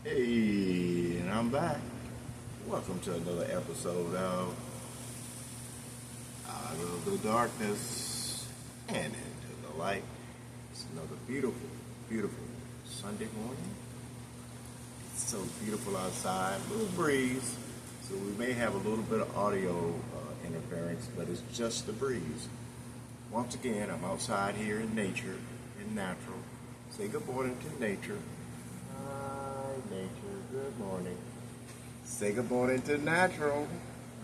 Hey, and I'm back. Welcome to another episode of Out of the Darkness and Into the Light. It's another beautiful, beautiful Sunday morning. It's so beautiful outside, a little breeze, so we may have a little bit of audio interference, but it's just the breeze. Once again, I'm outside here in nature, in natural. Say good morning to nature. Hi, nature. Good morning. Say good morning to natural.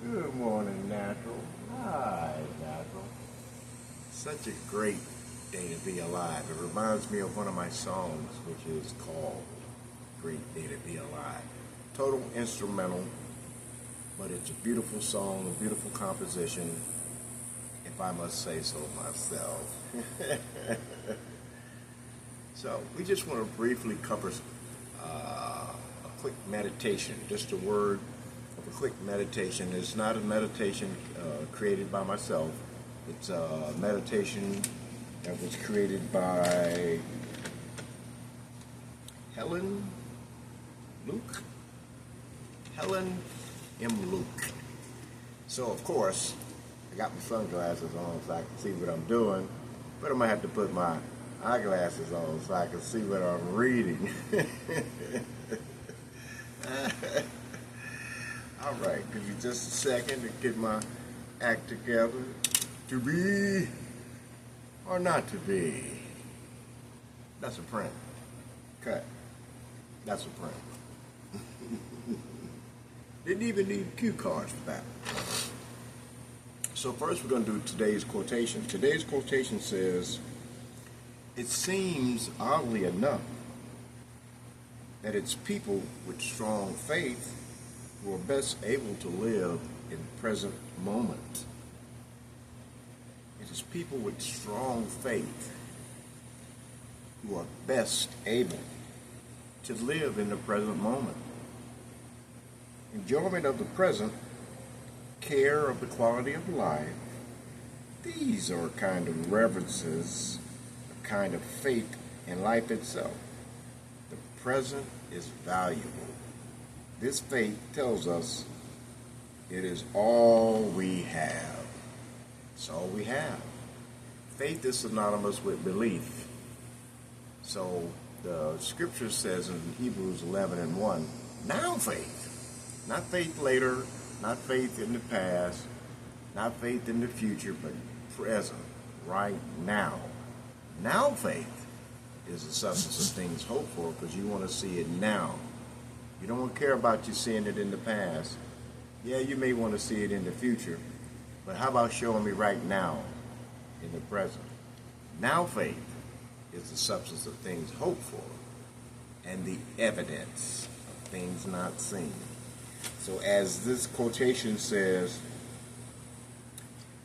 Good morning, natural. Hi, natural. Such a great day to be alive. It reminds me of one of my songs, which is called Great Day to Be Alive. Total instrumental, but it's a beautiful song, a beautiful composition, if I must say so myself. So we just want to briefly cover a quick meditation. Just a word of a quick meditation. It's not a meditation created by myself. It's a meditation that was created by Helen M. Luke. So of course, I got my sunglasses on so I can see what I'm doing, but I'm gonna have to put my eyeglasses on so I can see what I'm reading. All right, give me just a second to get my act together. To be or not to be? That's a print. Cut. That's a print. Didn't even need cue cards for that. So first we're going to do today's quotation. Today's quotation says, "It seems, oddly enough, that it's people with strong faith who are best able to live in the present moment." It is people with strong faith who are best able to live in the present moment. Enjoyment of the present, care of the quality of life, these are kind of reverences, a kind of faith in life itself. The present is valuable. This faith tells us it is all we have. It's all we have. Faith is synonymous with belief. So the scripture says in Hebrews 11:1, now faith. Not faith later, not faith in the past, not faith in the future, but present, right now. Now faith is the substance of things hoped for because you want to see it now. You don't want to care about you seeing it in the past. Yeah, you may want to see it in the future, but how about showing me right now in the present? Now faith is the substance of things hoped for and the evidence of things not seen. So as this quotation says,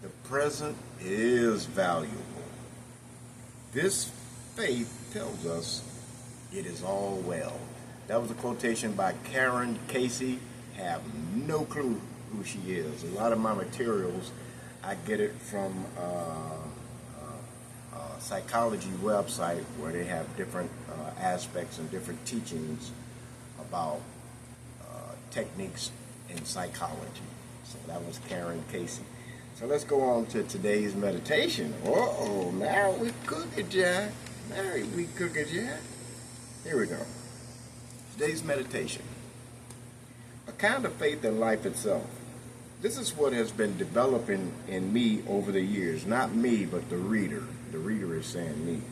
the present is valuable. This faith tells us it is all well. That was a quotation by Karen Casey. Have no clue who she is. A lot of my materials, I get it from a psychology website where they have different aspects and different teachings about techniques in psychology. So that was Karen Casey. So let's go on to today's meditation. Oh, now we cooking, Jack. Now we cooking, Jack. Here we go. Today's meditation. A kind of faith in life itself. This is what has been developing in me over the years. Not me, but the reader. The reader is saying me.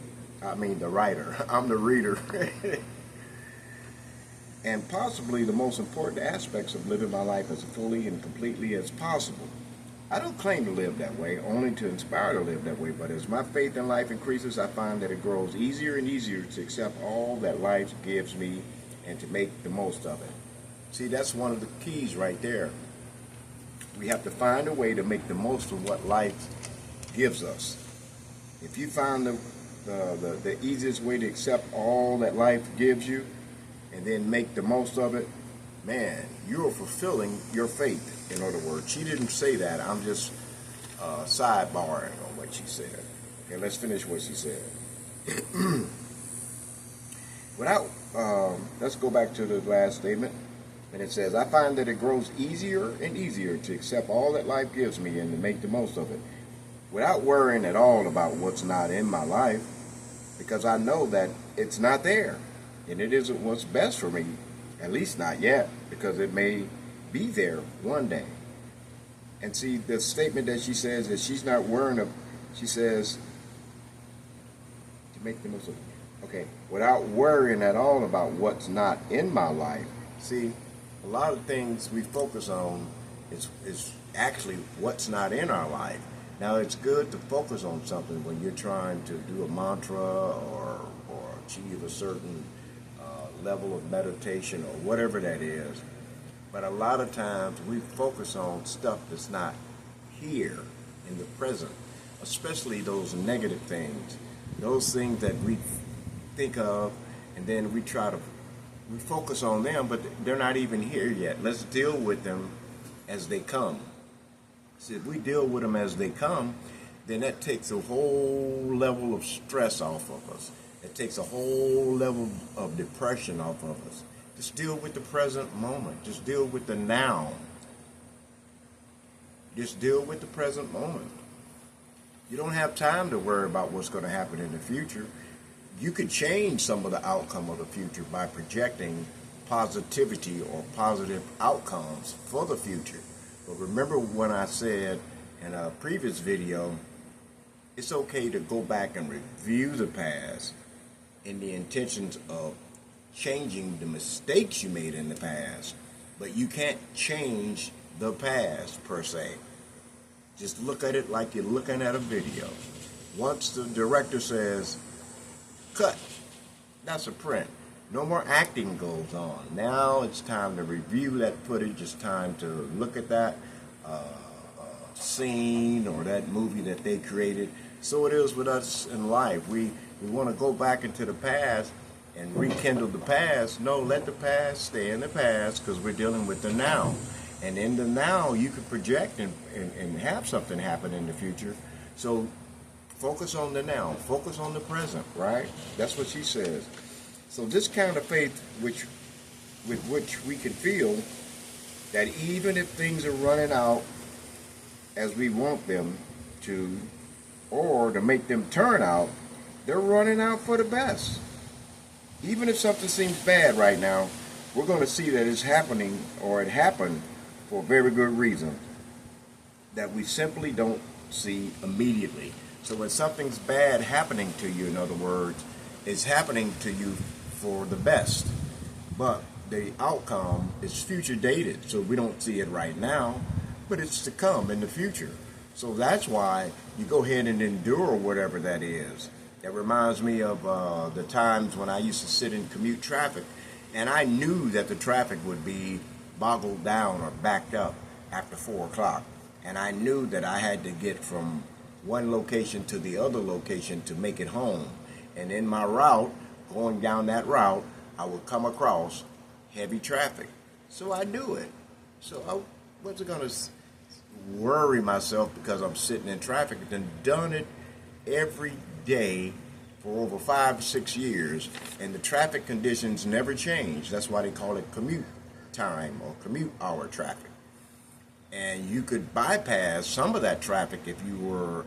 I mean the writer. I'm the reader. And possibly the most important aspects of living my life as fully and completely as possible. I don't claim to live that way, only to inspire to live that way, but as my faith in life increases, I find that it grows easier and easier to accept all that life gives me and to make the most of it. See, that's one of the keys right there. We have to find a way to make the most of what life gives us. If you find the easiest way to accept all that life gives you, and then make the most of it, man, you're fulfilling your faith, in other words. She didn't say that. I'm just sidebarring on what she said. Okay, let's finish what she said. Without, let's go back to the last statement. And it says, I find that it grows easier and easier to accept all that life gives me and to make the most of it without worrying at all about what's not in my life, because I know that it's not there and it isn't what's best for me, at least not yet, because it may be there one day. And see, the statement that she says that she's not worrying of, she says, to make the most of it. Okay, without worrying at all about what's not in my life. See, a lot of things we focus on is actually what's not in our life. Now, it's good to focus on something when you're trying to do a mantra or achieve a certain level of meditation or whatever that is. But a lot of times we focus on stuff that's not here in the present, especially those negative things, those things that we think of, and then we focus on them, but they're not even here yet. Let's deal with them as they come. See, if we deal with them as they come, then that takes a whole level of stress off of us. It takes a whole level of depression off of us. Just deal with the present moment. Just deal with the now. Just deal with the present moment. You don't have time to worry about what's going to happen in the future. You could change some of the outcome of the future by projecting positivity or positive outcomes for the future. But remember when I said in a previous video, it's okay to go back and review the past in the intentions of changing the mistakes you made in the past, but you can't change the past per se. Just look at it like you're looking at a video. Once the director says, cut, that's a print. No more acting goes on. Now it's time to review that footage. It's time to look at that scene or that movie that they created. So it is with us in life. We want to go back into the past and rekindle the past. No, let the past stay in the past, because we're dealing with the now. And in the now, you can project and have something happen in the future. So focus on the now. Focus on the present, right? That's what she says. So this kind of faith with which we can feel that even if things are running out as we want them to, or to make them turn out, they're running out for the best. Even if something seems bad right now, we're going to see that it's happening, or it happened for a very good reason that we simply don't see immediately. So when something's bad happening to you, in other words, it's happening to you for the best. But the outcome is future dated, so we don't see it right now, but it's to come in the future. So that's why you go ahead and endure whatever that is. That reminds me of the times when I used to sit in commute traffic, and I knew that the traffic would be boggled down or backed up after 4 o'clock. And I knew that I had to get from one location to the other location to make it home. And in my route, going down that route, I would come across heavy traffic. So I knew it. So I wasn't going to worry myself because I'm sitting in traffic. I've done it every day for over 5 or 6 years, and the traffic conditions never change. That's why they call it commute time or commute hour traffic. And you could bypass some of that traffic if you were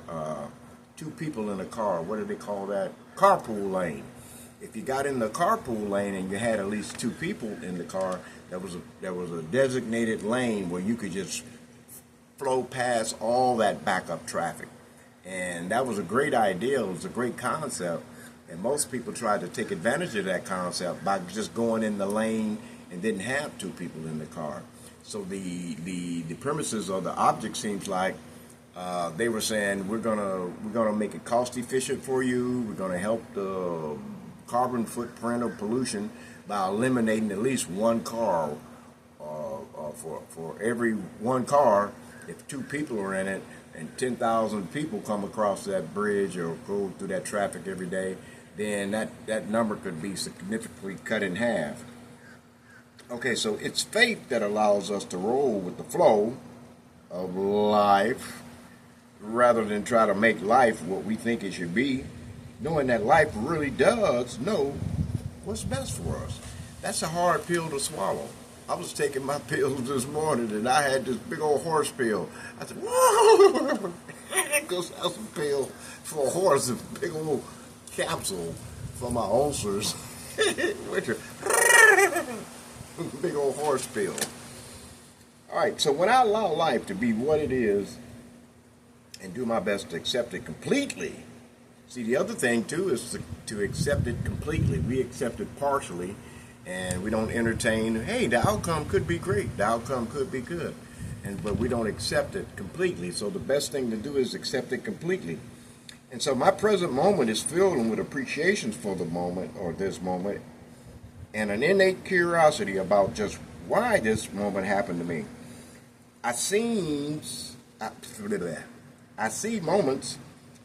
2 people in a car. What do they call that? Carpool lane. If you got in the carpool lane and you had at least 2 people in the car, there was a designated lane where you could just flow past all that backup traffic. And that was a great idea. It was a great concept. And most people tried to take advantage of that concept by just going in the lane and didn't have 2 people in the car. So the premises or the object seems like they were saying we're gonna make it cost efficient for you. We're gonna help the carbon footprint of pollution by eliminating at least 1 car for every 1 car. If 2 people are in it and 10,000 people come across that bridge or go through that traffic every day, then that number could be significantly cut in half. Okay, so it's faith that allows us to roll with the flow of life rather than try to make life what we think it should be, knowing that life really does know what's best for us. That's a hard pill to swallow. I was taking my pills this morning and I had this big old horse pill. I said, whoa! Go sell some pill for a horse, a big old capsule for my ulcers. Big old horse pill. All right, so when I allow life to be what it is and do my best to accept it completely, see, the other thing too is to accept it completely. We accept it partially, and we don't entertain, hey, the outcome could be great, the outcome could be good, but we don't accept it completely. So the best thing to do is accept it completely. And so my present moment is filled with appreciation for the moment, or this moment, and an innate curiosity about just why this moment happened to me. I see moments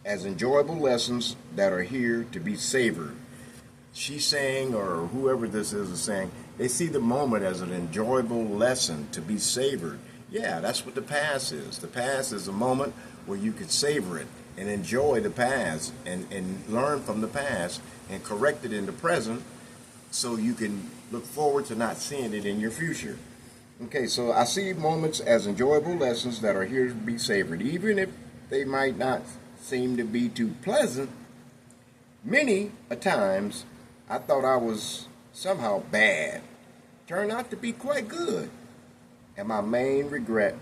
as enjoyable lessons that are here to be savored. She's saying, or whoever this is saying, they see the moment as an enjoyable lesson to be savored. Yeah, that's what the past is. The past is a moment where you could savor it and enjoy the past and learn from the past and correct it in the present so you can look forward to not seeing it in your future. Okay, so I see moments as enjoyable lessons that are here to be savored, even if they might not seem to be too pleasant. Many a times I thought I was somehow bad. Turned out to be quite good. And my main regret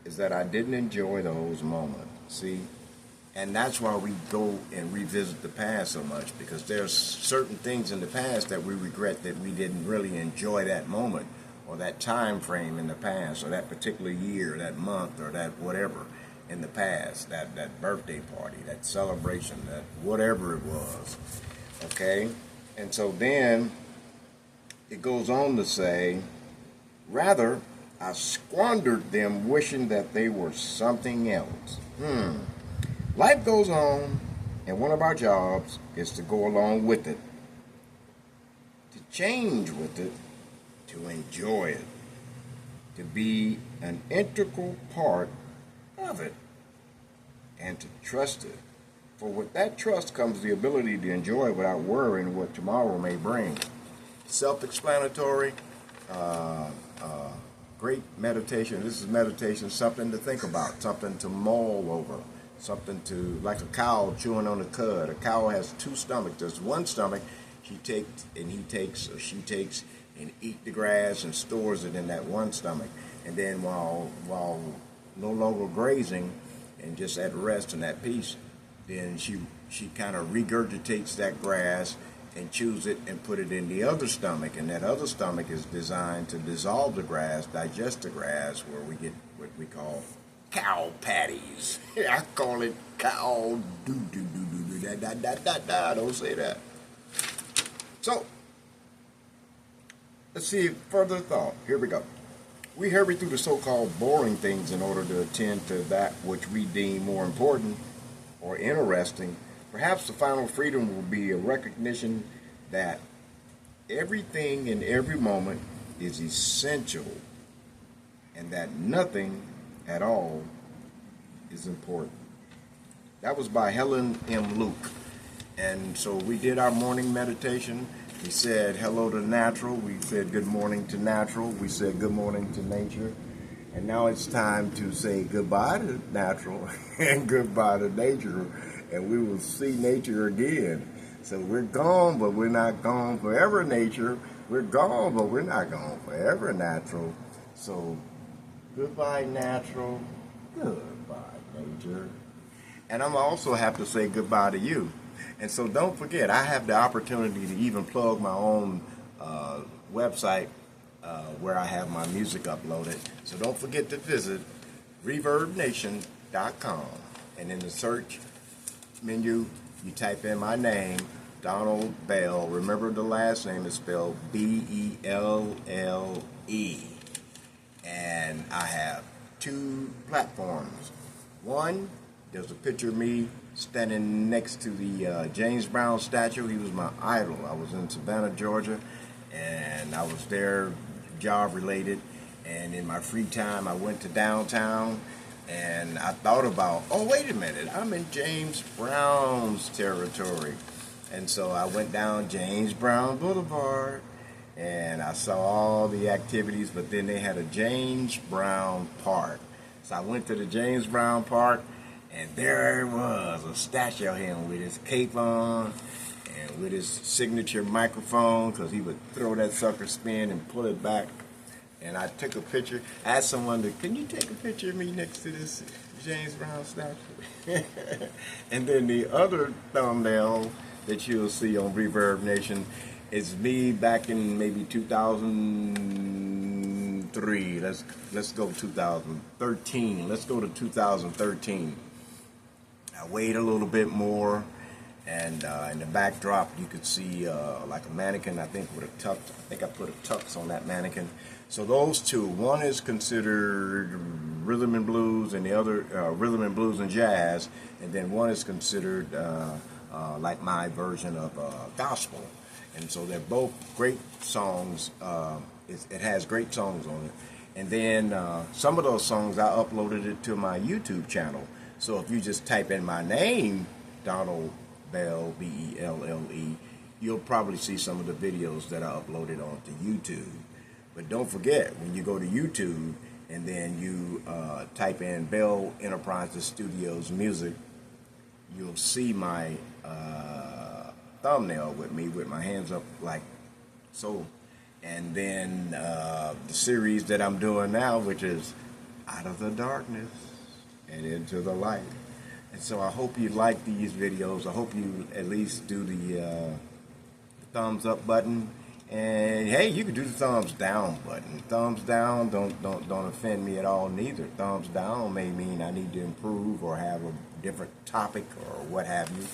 is that I didn't enjoy those moments. See? And that's why we go and revisit the past so much, because there's certain things in the past that we regret that we didn't really enjoy that moment or that time frame in the past or that particular year, that month, or that whatever in the past, that birthday party, that celebration, that whatever it was. Okay? And so then it goes on to say, rather, I squandered them wishing that they were something else. Life goes on, and one of our jobs is to go along with it, to change with it, to enjoy it, to be an integral part of it, and to trust it. For with that trust comes the ability to enjoy without worrying what tomorrow may bring. Self-explanatory, great meditation. This is meditation, something to think about, something to mull over. Something to, like a cow chewing on a cud. A cow has two stomachs. There's one stomach she takes and she takes and eat the grass and stores it in that one stomach. And then while no longer grazing and just at rest in that peace, then she kind of regurgitates that grass and chews it and put it in the other stomach. And that other stomach is designed to dissolve the grass, digest the grass, where we get what we call cow patties. I call it cow da. Don't say that. So, let's see further thought. Here we go. We hurry through the so-called boring things in order to attend to that which we deem more important or interesting. Perhaps the final freedom will be a recognition that everything in every moment is essential and that nothing at all is important. That was by Helen M. Luke. And so we did our morning meditation. We said hello to natural. We said good morning to natural. We said good morning to nature. And now it's time to say goodbye to natural and goodbye to nature. And we will see nature again. So we're gone, but we're not gone forever, nature. We're gone, but we're not gone forever, natural. So goodbye, natural. Goodbye, nature. And I'm also have to say goodbye to you. And so don't forget, I have the opportunity to even plug my own website where I have my music uploaded. So don't forget to visit ReverbNation.com. And in the search menu, you type in my name, Donald Bell. Remember, the last name is spelled B-E-L-L-E. And I have two platforms. One, there's a picture of me standing next to the James Brown statue. He was my idol. I was in Savannah, Georgia, and I was there job related. And in my free time, I went to downtown, and I thought about, oh, wait a minute, I'm in James Brown's territory. And so I went down James Brown Boulevard and I saw all the activities, but then they had a James Brown Park. So I went to the James Brown Park, and there was a statue of him with his cape on and with his signature microphone, because he would throw that sucker spin and pull it back. And I took a picture. I asked someone can you take a picture of me next to this James Brown statue? And then the other thumbnail that you'll see on Reverb Nation is me back in maybe 2003. Let's go 2013. Let's go to 2013. I weighed a little bit more, and in the backdrop you could see like a mannequin, I think with a tux. I think I put a tux on that mannequin. So those two, one is considered rhythm and blues, and the other rhythm and blues and jazz, and then one is considered like my version of gospel. And so they're both great songs. It has great songs on it. And then some of those songs I uploaded it to my YouTube channel. So if you just type in my name, Donald Belle, B-E-L-L-E, you'll probably see some of the videos that I uploaded onto YouTube. But don't forget, when you go to YouTube and then you type in Belle Enterprises Studios Music, you'll see my thumbnail with me with my hands up like so. And then the series that I'm doing now, which is Out of the Darkness and Into the Light. And so I hope you like these videos. I hope you at least do the thumbs up button. And hey, you can do the thumbs down button. Thumbs down don't offend me at all neither. Thumbs down may mean I need to improve or have a different topic or what have you.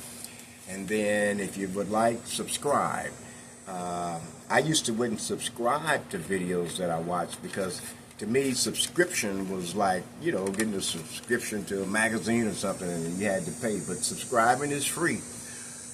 And then if you would like, subscribe. I used to wouldn't subscribe to videos that I watched, because to me subscription was like, you know, getting a subscription to a magazine or something and you had to pay. But subscribing is free.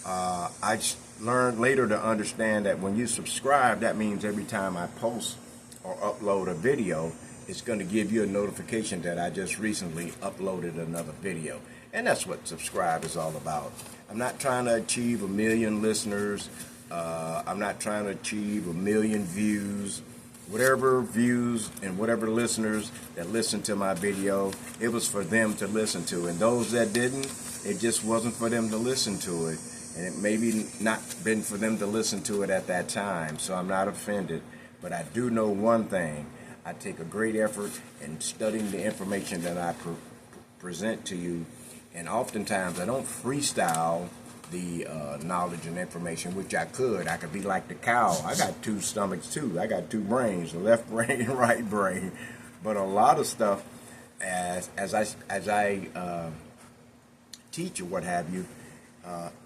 I learned later to understand that when you subscribe, that means every time I post or upload a video, it's going to give you a notification that I just recently uploaded another video. And that's what subscribe is all about. I'm not trying to achieve 1 million listeners. I'm not trying to achieve 1 million views. Whatever views and whatever listeners that listen to my video, it was for them to listen to. And those that didn't, it just wasn't for them to listen to it. And it maybe not been for them to listen to it at that time. So I'm not offended. But I do know one thing. I take a great effort in studying the information that I present to you. And oftentimes I don't freestyle the knowledge and information, which I could. I could be like the cow. I got 2 stomachs too. I got 2 brains, the left brain and right brain. But a lot of stuff, as I teach or what have you,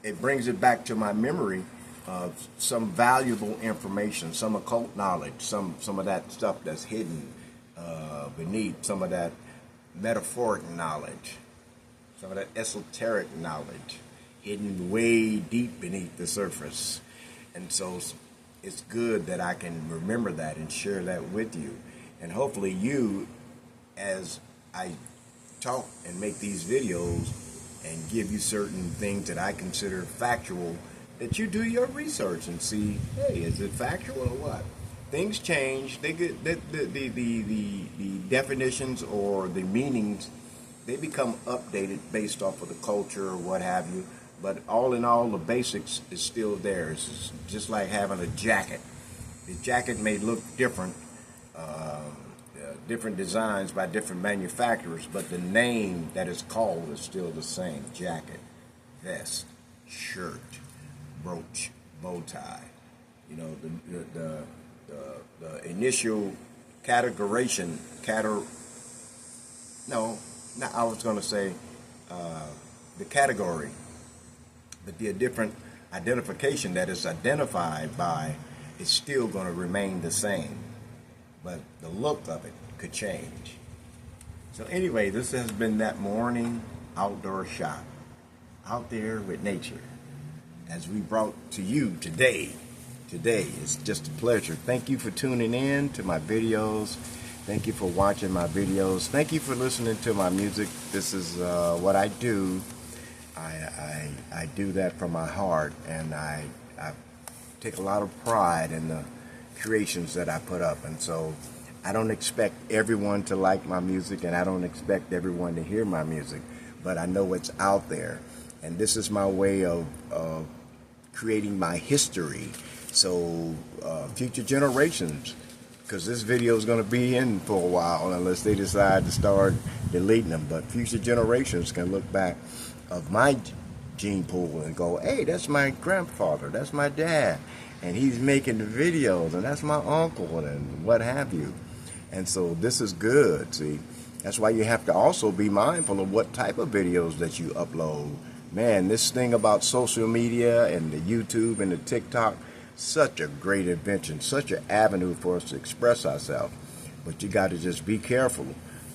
it brings it back to my memory of some valuable information, some occult knowledge, some of that stuff that's hidden beneath, some of that metaphoric knowledge, some of that esoteric knowledge hidden way deep beneath the surface. And so it's good that I can remember that and share that with you. And hopefully you, as I talk and make these videos and give you certain things that I consider factual, that you do your research and see, hey, is it factual or what? Things change. They get the definitions or the meanings, they become updated based off of the culture or what have you. But all in all, the basics is still there. It's just like having a jacket. The jacket may look different, different designs by different manufacturers, but the name that it's called is still the same. Jacket, vest, shirt, brooch, bow tie. You know, the initial categorization, I was going to say the category, but the different identification that is identified by is still going to remain the same, but the look of it could change. So anyway, this has been that morning outdoor shot, out there with nature, as we brought to you today. Today, it's just a pleasure. Thank you for tuning in to my videos. Thank you for watching my videos. Thank you for listening to my music. This is what I do. I do that from my heart, and I take a lot of pride in the creations that I put up. And so I don't expect everyone to like my music, and I don't expect everyone to hear my music, but I know it's out there. And this is my way of creating my history. So future generations, because this video is going to be in for a while unless they decide to start deleting them, but future generations can look back of my gene pool and go, hey, that's my grandfather, that's my dad, and he's making the videos, and that's my uncle, and what have you. And so this is good. See, that's why you have to also be mindful of what type of videos that you upload. Man, this thing about social media and the YouTube and the TikTok, such a great invention, such an avenue for us to express ourselves. But you got to just be careful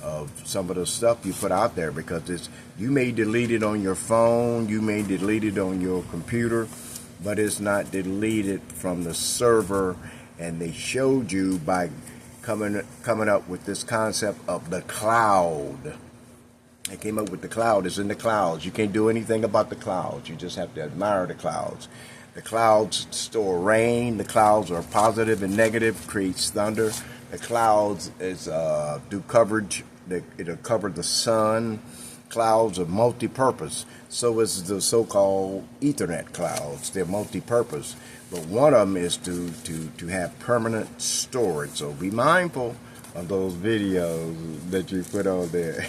of some of the stuff you put out there, because you may delete it on your phone, you may delete it on your computer, but it's not deleted from the server. And they showed you by coming up with this concept of the cloud. They came up with the cloud. It's in the clouds. You can't do anything about the clouds. You just have to admire the clouds. The clouds store rain. The clouds are positive and negative, creates thunder. The clouds do coverage. It'll cover the sun. Clouds are multi-purpose. So is the so-called Ethernet clouds. They're multi-purpose. But one of them is to have permanent storage. So be mindful of those videos that you put on there.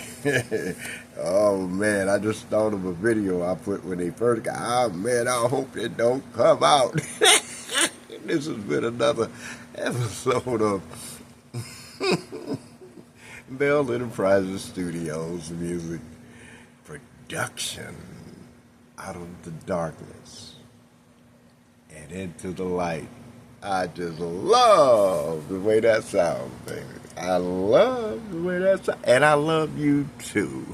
Oh man, I just thought of a video I put when they first got. Oh man, I hope it don't come out. This has been another episode of Bell Enterprises Studios music production. Out of the darkness and into the light. I just love the way that sounds, baby. I love the way that sounds. And I love you too.